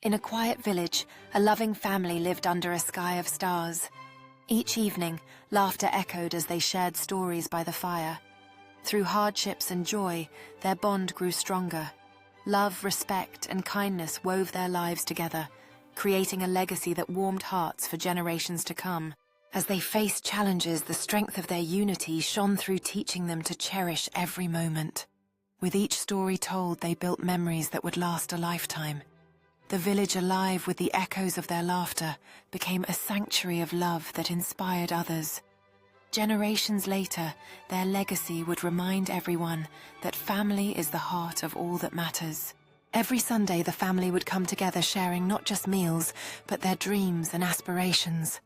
In a quiet village, a loving family lived under a sky of stars. Each evening, laughter echoed as they shared stories by the fire. Through hardships and joy, their bond grew stronger. Love, respect, and kindness wove their lives together, creating a legacy that warmed hearts for generations to come. As they faced challenges, the strength of their unity shone through, teaching them to cherish every moment. With each story told, they built memories that would last a lifetime. The village, alive with the echoes of their laughter, became a sanctuary of love that inspired others. Generations later, their legacy would remind everyone that family is the heart of all that matters. Every Sunday, the family would come together, sharing not just meals, but their dreams and aspirations.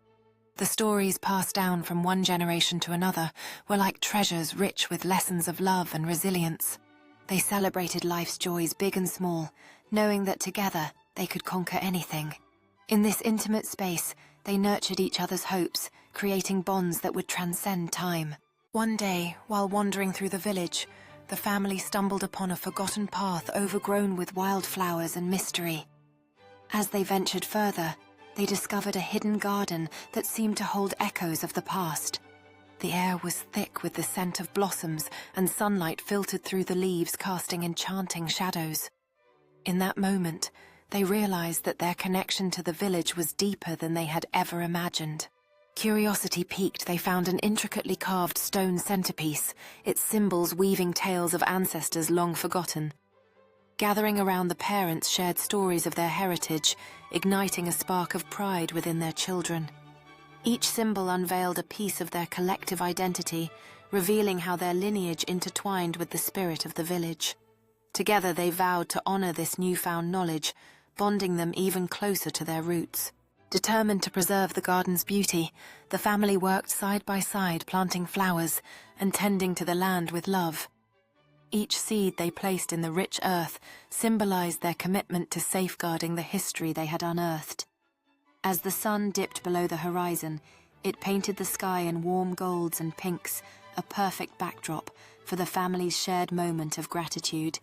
The stories passed down from one generation to another were like treasures rich with lessons of love and resilience. They celebrated life's joys, big and small, knowing that together they could conquer anything. In this intimate space, they nurtured each other's hopes, creating bonds that would transcend time. One day, while wandering through the village, the family stumbled upon a forgotten path overgrown with wildflowers and mystery. As they ventured further, they discovered a hidden garden that seemed to hold echoes of the past. The air was thick with the scent of blossoms, and sunlight filtered through the leaves, casting enchanting shadows. In that moment, they realized that their connection to the village was deeper than they had ever imagined. Curiosity piqued, they found an intricately carved stone centerpiece, its symbols weaving tales of ancestors long forgotten. Gathering around, the parents shared stories of their heritage, igniting a spark of pride within their children. Each symbol unveiled a piece of their collective identity, revealing how their lineage intertwined with the spirit of the village. Together they vowed to honor this newfound knowledge, bonding them even closer to their roots. Determined to preserve the garden's beauty, the family worked side by side, planting flowers and tending to the land with love. Each seed they placed in the rich earth symbolized their commitment to safeguarding the history they had unearthed. As the sun dipped below the horizon, it painted the sky in warm golds and pinks, a perfect backdrop for the family's shared moment of gratitude.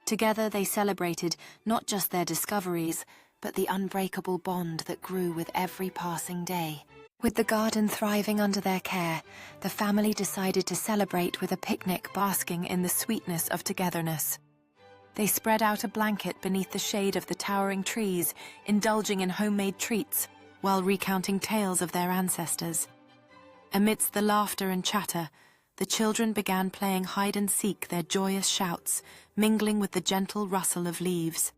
Together they celebrated not just their discoveries, but the unbreakable bond that grew with every passing day. With the garden thriving under their care, the family decided to celebrate with a picnic, basking in the sweetness of togetherness. They spread out a blanket beneath the shade of the towering trees, indulging in homemade treats while recounting tales of their ancestors. Amidst the laughter and chatter, the children began playing hide and seek, their joyous shouts mingling with the gentle rustle of leaves.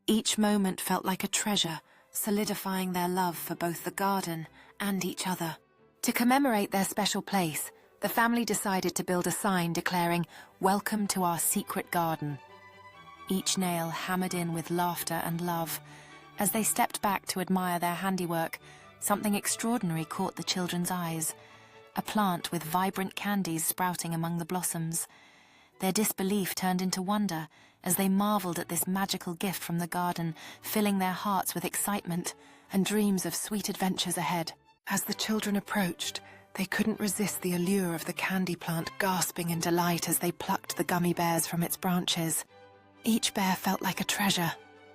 Each moment felt like a treasure, solidifying their love for both the garden and each other. To commemorate their special place, the family decided to build a sign declaring, "Welcome to our secret garden." Each nail hammered in with laughter and love. As they stepped back to admire their handiwork, something extraordinary caught the children's eyes. A plant with vibrant candies sprouting among the blossoms. Their disbelief turned into wonder as they marveled at this magical gift from the garden, filling their hearts with excitement and dreams of sweet adventures ahead. As the children approached, they couldn't resist the allure of the candy plant, gasping in delight as they plucked the gummy bears from its branches. Each bear felt like a treasure,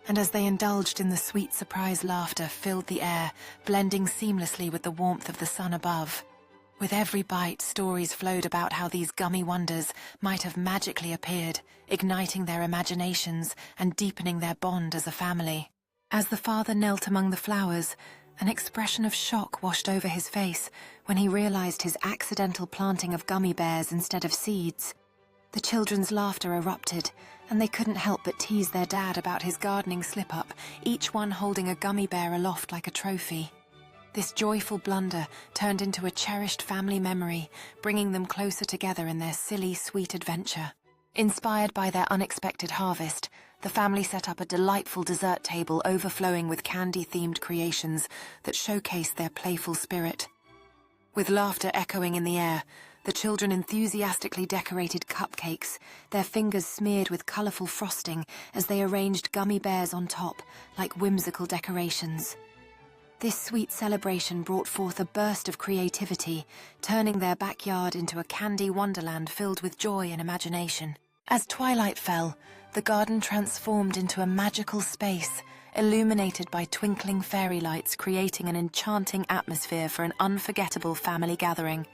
and as they indulged in the sweet surprise, laughter filled the air, blending seamlessly with the warmth of the sun above. With every bite, stories flowed about how these gummy wonders might have magically appeared, igniting their imaginations and deepening their bond as a family. As the father knelt among the flowers, an expression of shock washed over his face when he realized his accidental planting of gummy bears instead of seeds. The children's laughter erupted, and they couldn't help but tease their dad about his gardening slip-up, each one holding a gummy bear aloft like a trophy. This joyful blunder turned into a cherished family memory, bringing them closer together in their silly, sweet adventure. Inspired by their unexpected harvest, the family set up a delightful dessert table overflowing with candy-themed creations that showcased their playful spirit. With laughter echoing in the air, the children enthusiastically decorated cupcakes, their fingers smeared with colorful frosting as they arranged gummy bears on top like whimsical decorations. This sweet celebration brought forth a burst of creativity, turning their backyard into a candy wonderland filled with joy and imagination. As twilight fell, the garden transformed into a magical space, illuminated by twinkling fairy lights, creating an enchanting atmosphere for an unforgettable family gathering.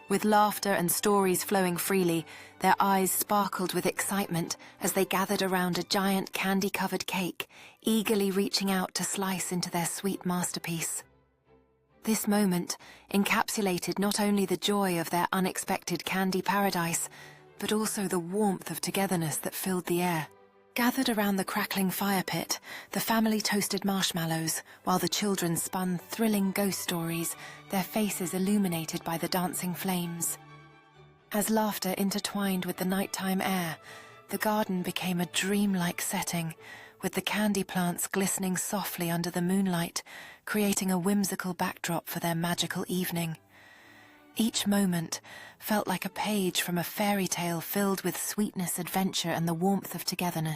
With laughter and stories flowing freely, their eyes sparkled with excitement as they gathered around a giant candy-covered cake, eagerly reaching out to slice into their sweet masterpiece. This moment encapsulated not only the joy of their unexpected candy paradise, but also the warmth of togetherness that filled the air. Gathered around the crackling fire pit, the family toasted marshmallows, while the children spun thrilling ghost stories, their faces illuminated by the dancing flames. As laughter intertwined with the nighttime air, the garden became a dreamlike setting, with the candy plants glistening softly under the moonlight, creating a whimsical backdrop for their magical evening. Each moment felt like a page from a fairy tale filled with sweetness, adventure, and the warmth of togetherness.